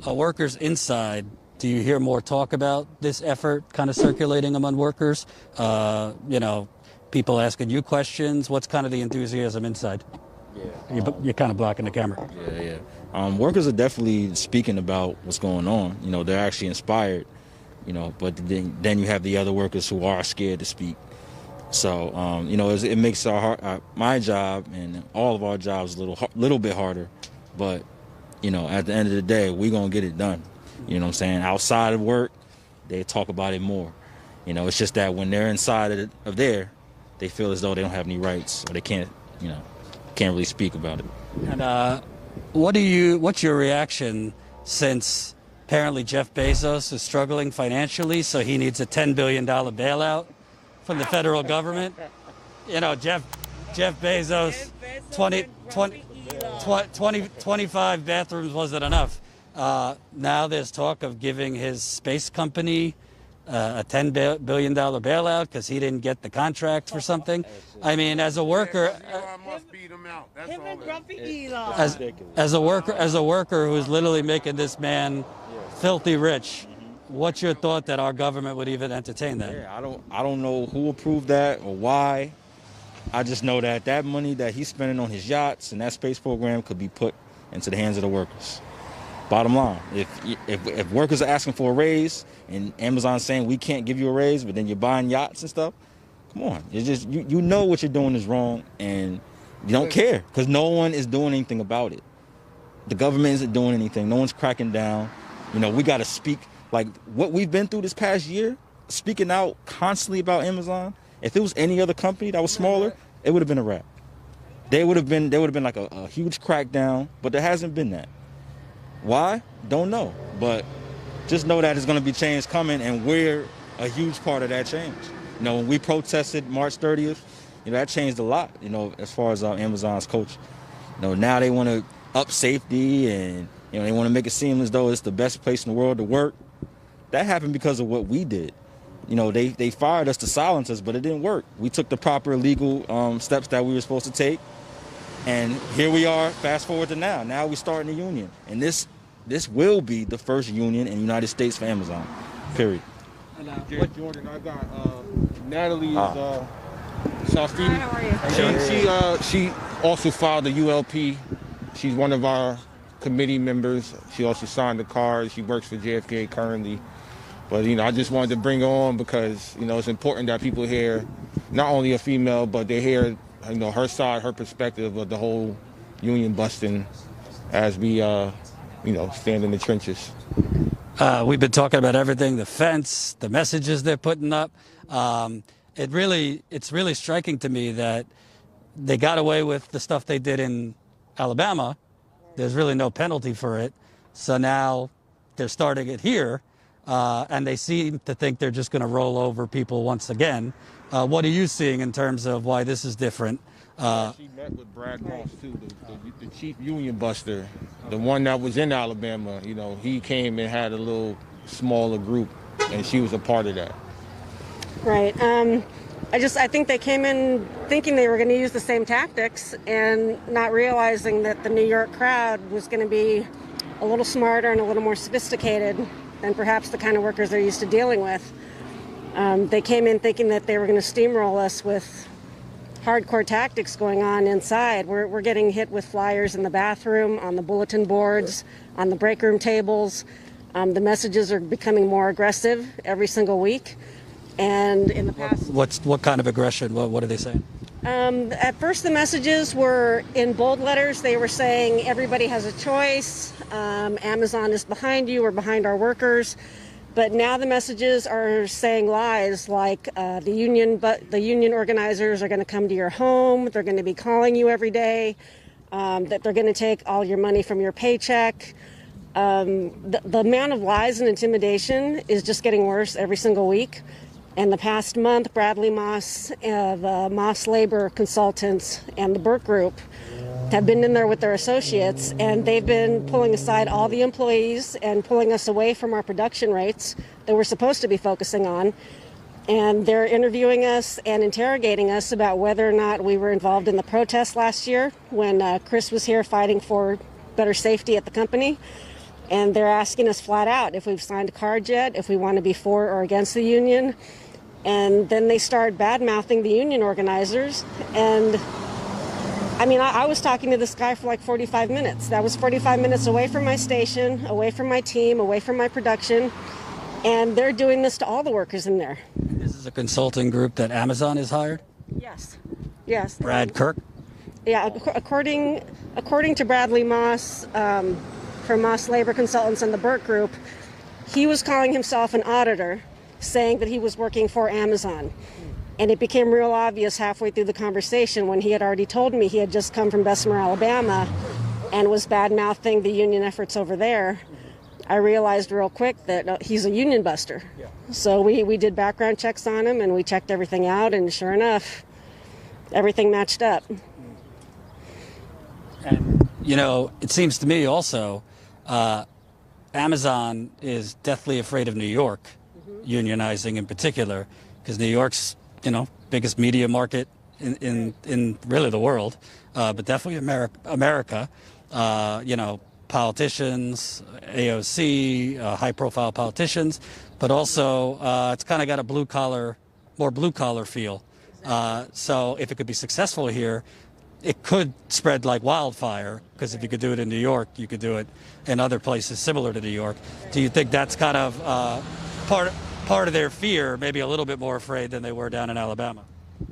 workers inside, do you hear more talk about this effort kind of circulating among workers? People asking you questions. What's kind of the enthusiasm inside? You're kind of blocking the camera. Yeah. Workers are definitely speaking about what's going on. They're actually inspired. But then you have the other workers who are scared to speak. So, it makes my job and all of our jobs a little bit harder. But, at the end of the day, we're going to get it done. You know what I'm saying? Outside of work, they talk about it more. It's just that when they're inside of there, they feel as though they don't have any rights or they can't really speak about it. And what's your reaction since apparently Jeff Bezos is struggling financially, so he needs a $10 billion bailout from the federal government? Jeff Bezos, 25 bathrooms wasn't enough. Now there's talk of giving his space company a $10 billion bailout because he didn't get the contract for something. I mean, as a worker, as a worker who's literally making this man filthy rich, what's your thought that our government would even entertain that? Yeah, I don't know who approved that or why. I just know that money that he's spending on his yachts and that space program could be put into the hands of the workers. Bottom line, if workers are asking for a raise and Amazon's saying we can't give you a raise, but then you're buying yachts and stuff, come on. It's just you know what you're doing is wrong and you don't care because no one is doing anything about it. The government isn't doing anything. No one's cracking down. We got to speak like what we've been through this past year, speaking out constantly about Amazon. If it was any other company that was smaller, it would have been a wrap. There would have been like a huge crackdown, but there hasn't been that. Why? Don't know. But just know that it's going to be change coming, and we're a huge part of that change. When we protested March 30th, that changed a lot, as far as Amazon's culture. Now they want to up safety and, they want to make it seem as though it's the best place in the world to work. That happened because of what we did. They fired us to silence us, but it didn't work. We took the proper legal steps that we were supposed to take. And here we are, fast forward to now. Now we're starting a union. And this will be the first union in the United States for Amazon, period. Jordan, I got Natalie Safin. How are you? She also filed a ULP. She's one of our committee members. She also signed the card. She works for JFK currently. But, I just wanted to bring her on because, it's important that people hear not only a female, but they hear, her side, her perspective of the whole union busting as we, stand in the trenches. We've been talking about everything, the fence, the messages they're putting up. It's really striking to me that they got away with the stuff they did in Alabama. There's really no penalty for it. So now they're starting it here, and they seem to think they're just going to roll over people once again. What are you seeing in terms of why this is different? She met with Brad Moss, too, the chief union buster, the one that was in Alabama. He came and had a little smaller group, and she was a part of that. Right. I think they came in thinking they were going to use the same tactics and not realizing that the New York crowd was going to be a little smarter and a little more sophisticated than perhaps the kind of workers they're used to dealing with. They came in thinking that they were going to steamroll us with hardcore tactics going on inside. We're getting hit with flyers in the bathroom, on the bulletin boards, on the break room tables. The messages are becoming more aggressive every single week. And in the past... What kind of aggression? What are they saying? At first, the messages were in bold letters. They were saying everybody has a choice. Amazon is behind you. We're behind our workers. But now the messages are saying lies like the union organizers are going to come to your home. They're going to be calling you every day. That they're going to take all your money from your paycheck. The amount of lies and intimidation is just getting worse every single week. And the past month, Bradley Moss, the Moss Labor Consultants, and the Burke Group have been in there with their associates, and they've been pulling aside all the employees and pulling us away from our production rates that we're supposed to be focusing on. And they're interviewing us and interrogating us about whether or not we were involved in the protest last year when Chris was here fighting for better safety at the company. And they're asking us flat out if we've signed a card yet, if we want to be for or against the union. And then they start bad-mouthing the union organizers. And I mean, I was talking to this guy for like 45 minutes. That was 45 minutes away from my station, away from my team, away from my production. And they're doing this to all the workers in there. This is a consulting group that Amazon has hired? Yes. Yes. Brad Kirk? Yeah, according to Bradley Moss from Moss Labor Consultants and the Burke Group, he was calling himself an auditor, saying that he was working for Amazon. And it became real obvious halfway through the conversation when he had already told me he had just come from Bessemer, Alabama, and was bad-mouthing the union efforts over there. I realized real quick that he's a union buster. Yeah. So we did background checks on him, and we checked everything out, and sure enough, everything matched up. And, you know, it seems to me also Amazon is deathly afraid of New York, unionizing in particular, because New York's, you know, biggest media market in really the world, but definitely America. You know, politicians, AOC, high-profile politicians, but also it's kind of got a more blue-collar feel. So if it could be successful here, it could spread like wildfire, because if you could do it in New York, you could do it in other places similar to New York. Do you think that's kind of part of their fear, maybe a little bit more afraid than they were down in Alabama?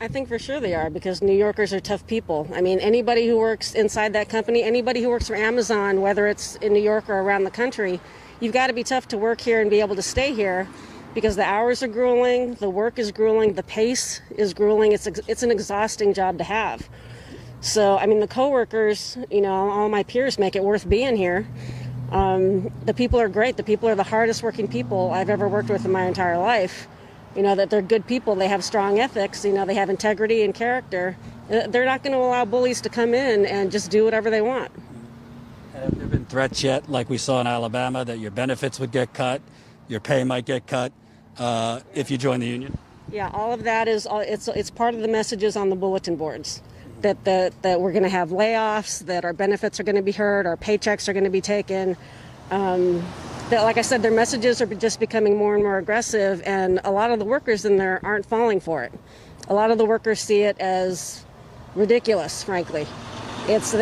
I think for sure they are, because New Yorkers are tough people. I mean, anybody who works inside that company, anybody who works for Amazon, whether it's in New York or around the country, you've got to be tough to work here and be able to stay here, because the hours are grueling, the work is grueling, the pace is grueling. It's an exhausting job to have. So, I mean, the coworkers, you know, all my peers make it worth being here. The people are great. The people are the hardest working people I've ever worked with in my entire life. You know, that they're good people. They have strong ethics. You know, they have integrity and character. They're not going to allow bullies to come in and just do whatever they want. Have there been threats yet, like we saw in Alabama, that your benefits would get cut, your pay might get cut if you join the union? Yeah, all of that is, it's part of the messages on the bulletin boards. That we're going to have layoffs, that our benefits are going to be hurt, our paychecks are going to be taken. That, like I said, their messages are just becoming more and more aggressive, and a lot of the workers in there aren't falling for it. A lot of the workers see it as ridiculous, frankly. It's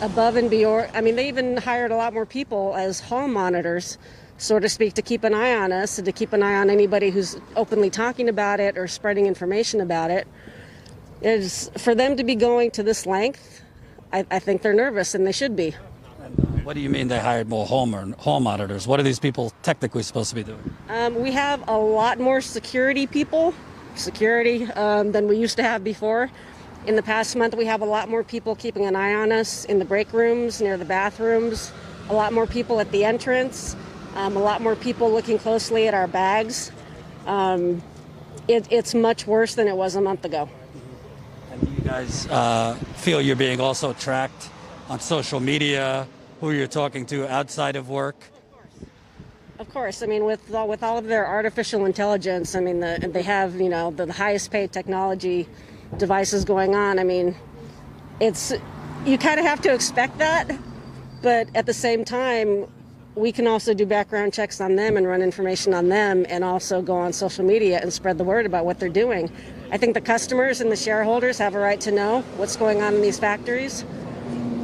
above and beyond. I mean, they even hired a lot more people as hall monitors, so to speak, to keep an eye on us and to keep an eye on anybody who's openly talking about it or spreading information about it. Is for them to be going to this length, I think they're nervous, and they should be. What do you mean they hired more hall monitors? What are these people technically supposed to be doing? We have a lot more security people, than we used to have before. In the past month, we have a lot more people keeping an eye on us in the break rooms, near the bathrooms, a lot more people at the entrance, a lot more people looking closely at our bags. It's much worse than it was a month ago. And you guys feel you're being also tracked on social media, who you're talking to outside of work? Of course. I mean, with all of their artificial intelligence, I mean, they have, you know, the highest paid technology devices going on. I mean, you kind of have to expect that, but at the same time, we can also do background checks on them and run information on them, and also go on social media and spread the word about what they're doing. I think the customers and the shareholders have a right to know what's going on in these factories.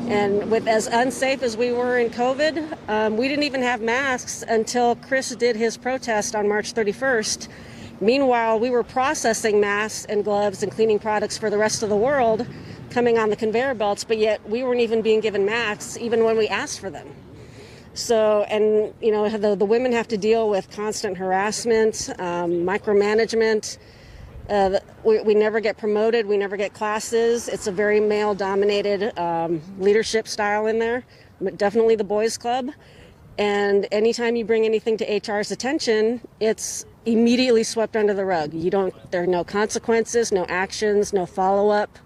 And with as unsafe as we were in COVID, we didn't even have masks until Chris did his protest on March 31st. Meanwhile, we were processing masks and gloves and cleaning products for the rest of the world coming on the conveyor belts, but yet we weren't even being given masks even when we asked for them. So, and you know, the women have to deal with constant harassment, micromanagement. We never get promoted. We never get classes. It's a very male-dominated leadership style in there, definitely the boys' club. And anytime you bring anything to HR's attention, it's immediately swept under the rug. There are no consequences, no actions, no follow-up.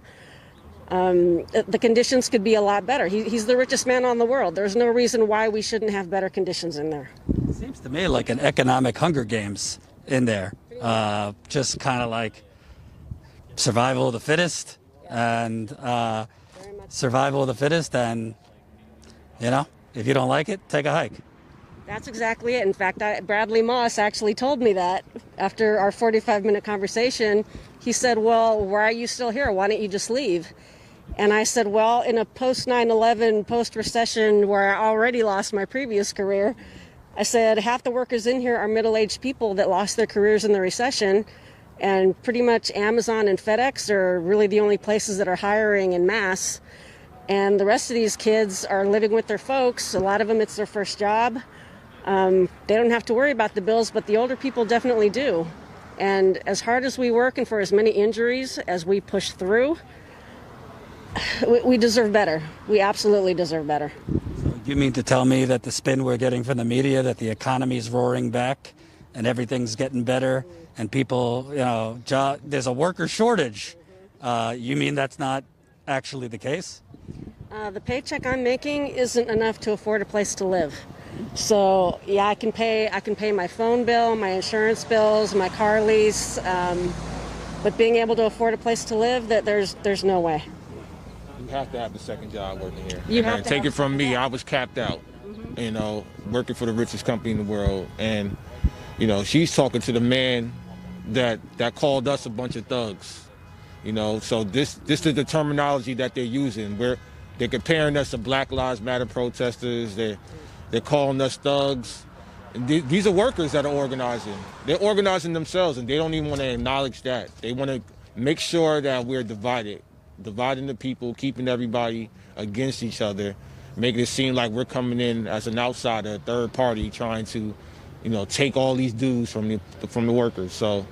The conditions could be a lot better. He's the richest man on the world. There's no reason why we shouldn't have better conditions in there. It seems to me like an economic Hunger Games in there. Just kind of like survival of the fittest, and survival of the fittest, and, you know, if you don't like it, take a hike. That's exactly it. In fact, Bradley Moss actually told me that after our 45-minute conversation. He said, well, why are you still here? Why don't you just leave? And I said, well, in a post-9/11, post-recession where I already lost my previous career, I said, half the workers in here are middle-aged people that lost their careers in the recession. And pretty much Amazon and FedEx are really the only places that are hiring en masse. And the rest of these kids are living with their folks. A lot of them, it's their first job. They don't have to worry about the bills, but the older people definitely do. And as hard as we work and for as many injuries as we push through, we deserve better. We absolutely deserve better. You mean to tell me that the spin we're getting from the media, that the economy's roaring back and everything's getting better and people, there's a worker shortage. You mean that's not actually the case? The paycheck I'm making isn't enough to afford a place to live. So yeah, I can pay my phone bill, my insurance bills, my car lease, but being able to afford a place to live, there's no way. You have to have the second job working here. You have to take have it from a me, second job. I was capped out, working for the richest company in the world. And, she's talking to the man that called us a bunch of thugs. So this is the terminology that they're using. They're comparing us to Black Lives Matter protesters. They're calling us thugs. And these are workers that are organizing. They're organizing themselves, and they don't even want to acknowledge that. They want to make sure that we're dividing the people, keeping everybody against each other, making it seem like we're coming in as an outsider, a third party, trying to, take all these dues from the workers. So